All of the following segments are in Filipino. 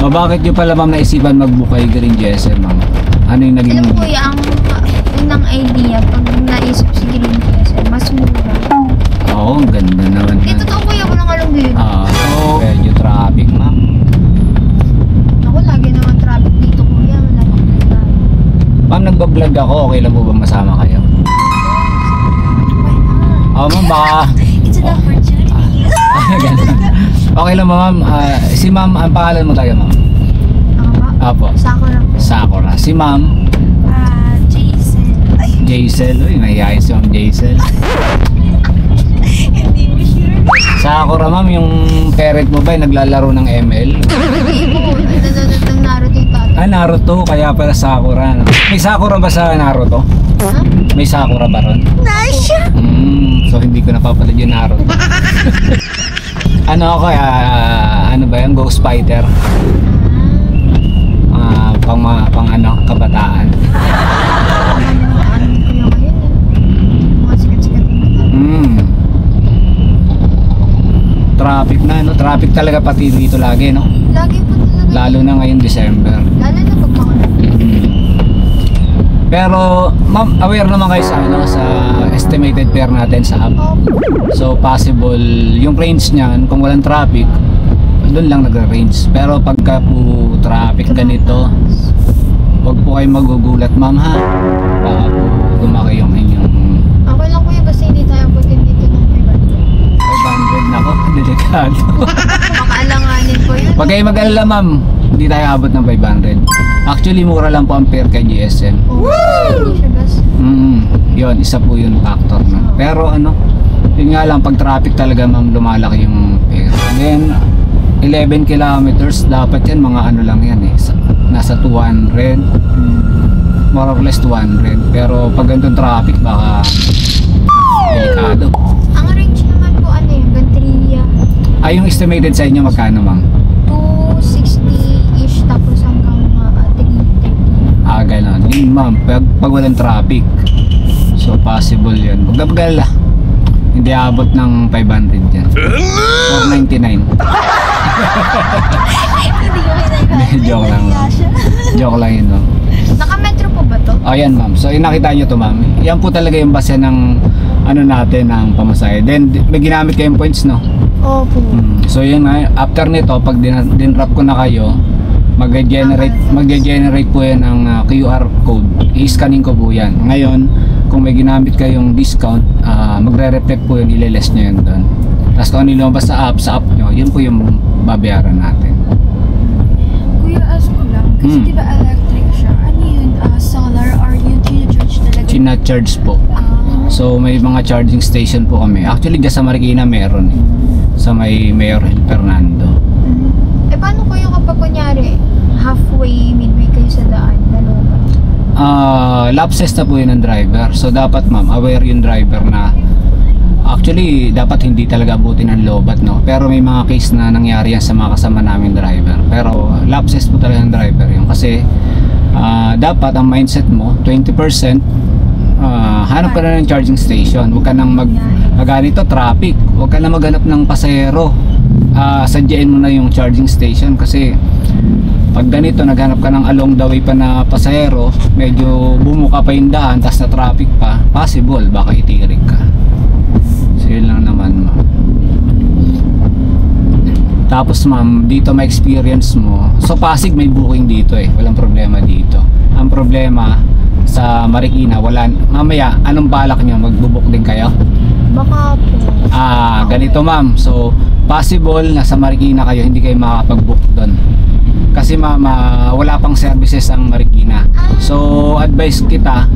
O bakit nyo pala ma'am naisipan mag-book kay Green GSM ma'am? Ano yung naging... Alam ko kuya, ang unang idea pag naisip si Green GSM, mas mura. Oo, ang ganda naman. Eh, totoo kuya, walang alam yun. So, medyo traffic ma'am. Ako, lagi naman traffic dito kuya. Lagi naman traffic. Ma'am, nagbablog ako. Okay lang po ba masama kayo? Oo ma'am, baka... It's an opportunity. Ganun. Okay lang ba ma'am? Si ma'am, ang pangalan mo tayo ma'am? Ako ba? Apo. Sakura po. Sakura. Si ma'am? Jason. Jaisel. Uy, mahihayin si ma'am Jaisel. Hindi mo sure. Sakura ma'am, yung parent mo ba ay naglalaro ng ML? Hindi po. Nang Naruto yung tatay. Naruto, kaya pala Sakura. No? May Sakura ba sa Naruto? Ha? May Sakura ba ron? Nice! So hindi ko napapalad yung Naruto. Ano ako, ano ba yan? Ghost Fighter. Pang ano, kabataan. Traffic na, no? Traffic talaga pati dito lagi, no? Lagi po talaga. Lalo na ngayon December. Lalo na pag makulit. Pero, ma'am, aware naman kayo sa, ano, sa estimated fare natin sa app. So, possible, yung range niyan, kung walang traffic, doon lang nag-range. Pero pagka po traffic ganito, huwag po kayo magugulat, ma'am, ha? Baka po lumaki yung inyong... Okay lang kuya, basta hindi tayo abutin dito ng 500 na ko, delikado. Makaalanganin po yun. Huwag kayo mag-alala, ma'am. Hindi tayo abot ng 500. Actually, mura lang po ang fare kay GSM. Hindi siya gas. Yun, isa po yung factor na. Pero ano, yun nga lang, pag traffic talaga, ma'am, lumalaki yung fare. Then, 11 kilometers, dapat yan, mga ano lang yan eh. Nasa 200. More or less 200. Pero pag ganitong traffic, baka delikado. Ang range naman po ano yun, Gantria. Yung estimated sa inyo, magkano, ma'am? 260-ish tapos hanggang 330. Ganon. Yun, ma'am, pag walang traffic. So, possible yun. Huwag na pag-alala. Hindi abot ng 500 yan. 499. Hindi ko kinakaya. Joke lang. Joke lang yun, ma'am. Naka-metro po ba to? Ayan, ma'am. So, nakita nyo to, ma'am. Yan po talaga yung base ng ano natin, ng pamasahe. Then, may ginamit kayong points, no? Opo. So, yun nga. After nito, pag dinrap ko na kayo, mag-generate po yan ng QR code. I-scanning ko po yan. Ngayon, kung may ginamit kayong discount, magre-reflect po yun, ililess nyo yun doon. Tapos kung ano yung lumabas sa app nyo, yun po yung babayaran natin. Kuya, ask ko lang, kasi di ba electric siya? Ano yun? Solar or yun tina-charge talaga? China-charge po. So may mga charging station po kami. Actually, dyan sa Marikina meron eh. Sa may Mayor Hill Fernando. Paano ko yung kapag kunyari halfway, midway kayo sa daan, laloban? Lapses na po yun ng driver. So dapat, ma'am, aware yung driver na actually dapat hindi talaga abutin ang lobat, no? Pero may mga case na nangyari yan sa mga kasama namin driver. Pero lapses po talaga ng driver yun. Kasi dapat ang mindset mo 20%, hanap ka na ng charging station. Huwag ka nang ganito traffic, huwag ka na maghanap ng pasahero. Sadyain mo na yung charging station. Kasi pag ganito naghanap ka ng along the way pa na pasahero, medyo bumuka pa yung daan, tas na traffic pa, possible baka itirik ka. So yun lang naman, ma'am. Tapos, ma'am, dito may experience mo. So Pasig may booking dito eh, walang problema dito. Ang problema sa Marikina, mamaya anong balak nyo, magbubook din kayo? Baka po. Ganito, ma'am. So possible na sa Marikina kayo, hindi kayo makakapag-book doon. Kasi ma'am, wala pang services ang Marikina. So advice kita,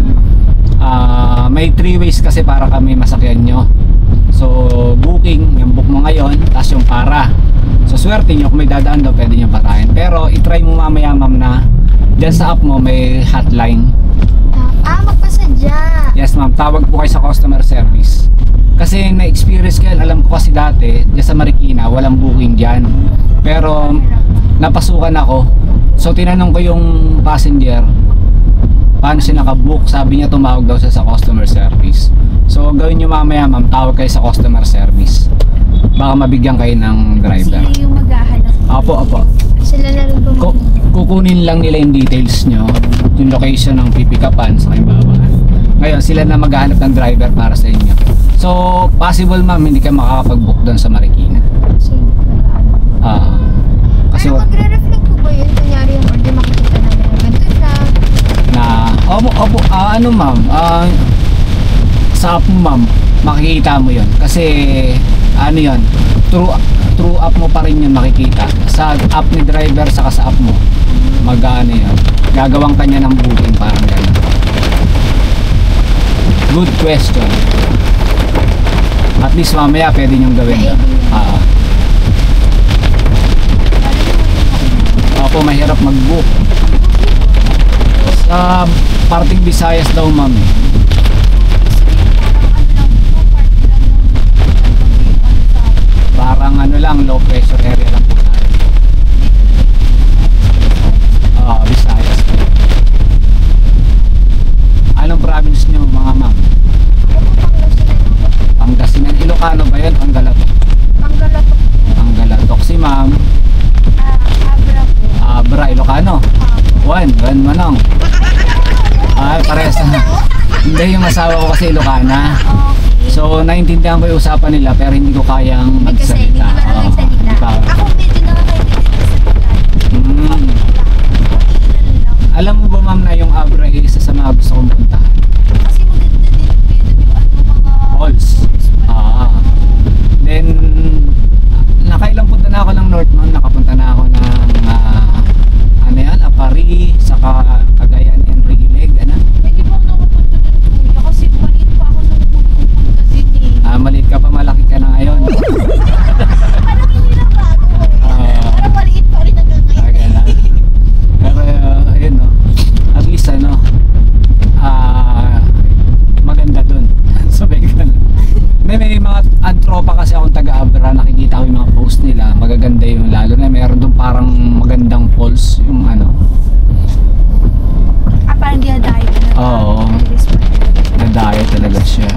may 3 ways kasi para kami masakyan nyo. So booking, yung book mo ngayon, tapos yung para. So swerte nyo, kung may dadaan daw, pwede nyo patayin. Pero itry mo mamaya, ma'am, na dyan sa app mo may hotline. Magpasadya. Yes, ma'am, tawag po kayo sa customer service. Kasi na-experience ko yan, alam ko kasi dati dyan sa Marikina walang booking dyan, pero napasukan ako. So tinanong ko yung passenger paano siya nakabook, sabi niya tumawag daw siya sa customer service. So gawin nyo mamaya, ma'am, tawag kayo sa customer service, baka mabigyan kayo ng driver. Sila yung maghahanap. Opo. Sila na rin kukunin lang nila yung details nyo, yung location ng pipikapan sa Kimbabaan. Ngayon sila na maghahanap ng driver para sa inyo. So possible ma'am hindi ka makakapag-book doon sa Marikina. Kasi Kasi pero magre-reflect po ba yun? Kunyari yung order makikita namin na ganito siya. na ano ma'am, sa app mo ma'am makikita mo yon kasi ano yon, true app mo pa rin yun makikita sa app ni driver saka sa app mo mag-ano yun, gagawang kanya ng booking parang gano'n. Good question, at least mamaya pwede nyong gawin yun. Opo, mahirap mag-book sa parting Visayas daw ma'am eh. Parang ano lang, low pressure area lang po tayo. Visayas. Anong province nyo mga ma'am? Pangasinan. Ilocano ba yun? Panggalatok. Panggalatok. Si ma'am? Abra po. Abra, Ilocano. Juan Manong. Parehas na. Hindi, yung asawa ko kasi Ilocana. So, naintindihan ko yung usapan nila pero hindi ko kayang Kasi hindi magsalita. ba nagsalita? Ako medyo nakakaintindi sa pagkain. Alam mo ba ma'am na yung Abra ay isa sa mga gusto kong puntahan? Kasi maganda din yung mga Falls. Then, nakailang punta na ako ng North ma'am. Nakapunta na ako ng ano yan, Apari, saka Cagayan and Rigilig. Ano? Hindi pa ako nakapunta din kuya kasi maliit pa ako nung huli kong punta din eh. Maliit ka pa, malaki ka na ngayon. Parang hindi na bago eh. Parang maliit pa rin hanggang ngayon. Pero ayun no, at least ano, maganda dun. Sabi ka na. May mga antropa kasi akong taga-Abra, nakikita ko yung mga post nila, magaganda yung, lalo na meron dun parang magandang falls yung ano. Parang dinadayo ka na. Oo, nadayo talaga siya.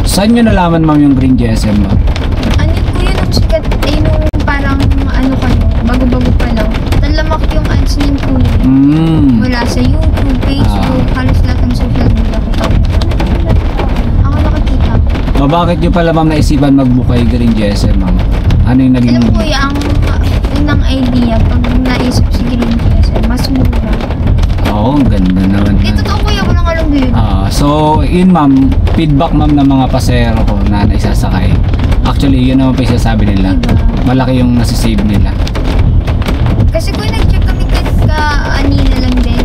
Saan nyo nalaman ma'am yung Green GSM ma'am? Ano po yun ang sikat? Nung parang ano kayo, bago-bago pa lang. Talamak yung ads niyan po yun. Wala sa YouTube, Facebook, halos lahat ng social media ko. Ako nakakita. Bakit nyo pala ma'am naisipan mag-book kay Green GSM ma'am? Ano yung naging... Alam ko ang unang idea, pag naisip si Green GSM, mas mura. Oo, ang ganda naman. Eh, totoo kuya, ko lang alam yun. So, yun ma'am, feedback ma'am ng mga pasero ko na naisasakay. Actually, yun naman pa yung sasabi nila. Diba? Malaki yung nasisave nila. Kasi kung nag-check kami kanina lang din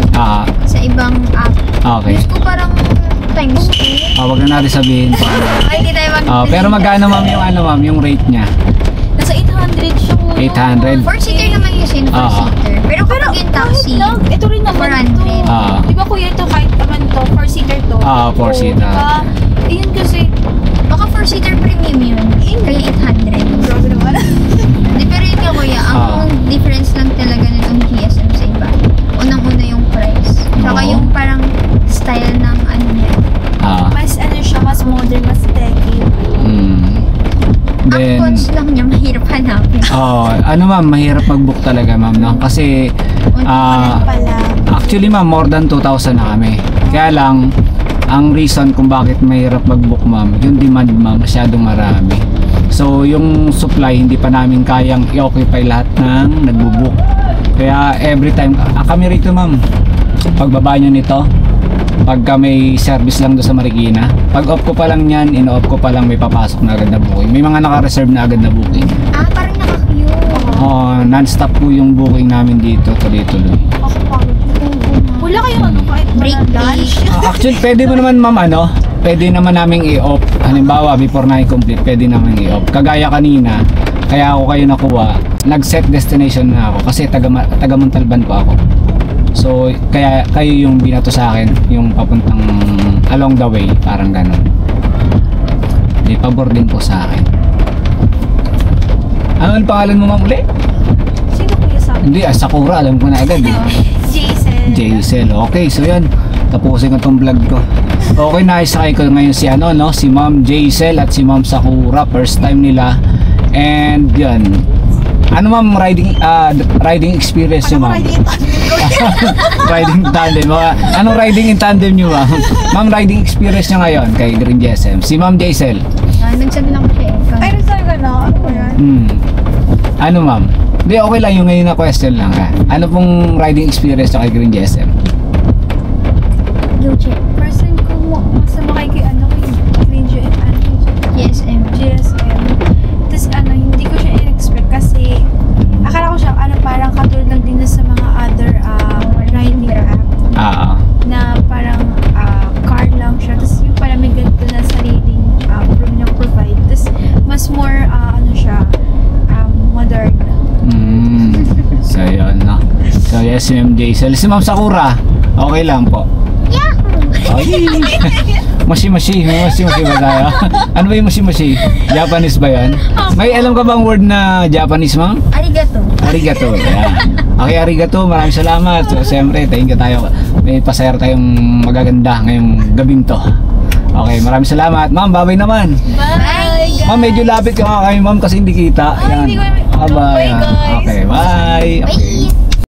sa ibang app. Okay. News ko parang times 2. Wag na natin sabihin paano. Ay, hindi tayo Pero magkano ma'am yung ano ma'am, yung rate niya? Nasa 800 siya po. 800. 4-seater naman kasi yung 4-seater. Pero kapag yung taxi, ito rin naman 400. Di ba kuya ito kahit naman to, 4-seater to? 4-seater. Diba? Ayun kasi, baka 4-seater premium yun. Kaya 800. grabe naman. Di, pero yun nga kuya, ang difference lang talaga nitong GSM sa iba. Unang-una yung price. Saka yung parang style ng ano niya. Mas ano siya, mas modern, mas techy. Ang cons lang niya, mahirap hanapin. Ano ma'am, mahirap mag-book talaga ma'am, no? Kasi Pala. actually ma'am, more than 2,000 na kami. Kaya lang, ang reason kung bakit mahirap mag-book ma'am, yung demand ma'am, masyadong marami. So yung supply, hindi pa namin kayang i-occupy lahat ng nagbo-book. Kaya every time, kami rito ma'am, pagbaba nyo nito, pagka may service lang doon sa Marikina, pag off ko pa lang yan, in-off ko pa lang may papasok na agad na booking. May mga naka-reserve na agad na booking. Parang naka-queue. Non-stop po yung booking namin dito, tuloy-tuloy. Ako pagod. Wala kayong ano kahit Break lunch. Actually, pwede mo naman ma'am, pwede naman naming i-off. Halimbawa, before na i-complete, pwede naman i-off. Kagaya kanina, kaya ako kayo nakuha, nag-set destination na ako kasi taga Montalban po ako. So, kaya kayo yung binato sa akin, yung papuntang along the way, parang gano'n. Di pabor din po sa akin. Ano ang pangalan mo ma'am uli? Sino kuya sa akin? Hindi, Sakura, alam ko na agad eh. Jaisel. Okay, so yan. Tapusin ko tong vlog ko. Okay, naisakay ko ngayon si si Ma'am Jaisel at si Ma'am Sakura. First time nila. And yan. Ano ma'am riding experience niyo ma'am? Riding tandem. Anong riding in tandem niyo ma'am? Ma'am, riding experience niyo ngayon kay Green GSM. Si Ma'am Jaisel. Nagsabi lang ko siya eh. Ay, nagsabi ka na? Ano ba yan? Ano ma'am? Hindi, okay lang yung ngayon na question lang ha. Ano pong riding experience niyo kay Green GSM? Go check. First time ko sumakay kay Green GSM. GSM. Tapos hindi ko siya in-expect kasi akala ko siya parang katulad lang din sa mga other riding app na parang car lang siya. Tapos yung parang may ganito na sariling room na provide. Tapos mas more siya modern. So yun no. So yes, si Ma'am Jaisel. Si Ma'am Sakura, okay lang po. Ay, mashi-mashi ba tayo? Ano ba yung mashi-mashi? Japanese ba yan? May alam ka bang word na Japanese, ma'am? Arigato. Arigato, yan. Okay, arigato, maraming salamat. So, siyempre, thank you tayo. May pasayar tayong magaganda ngayong gabing to. Okay, maraming salamat. Ma'am, babay naman. Bye! Ma'am, medyo lapit ka nga kami, ma'am, kasi hindi kita. Yan. Hindi ko Bye. Bye, guys. Okay, bye. Okay. Bye.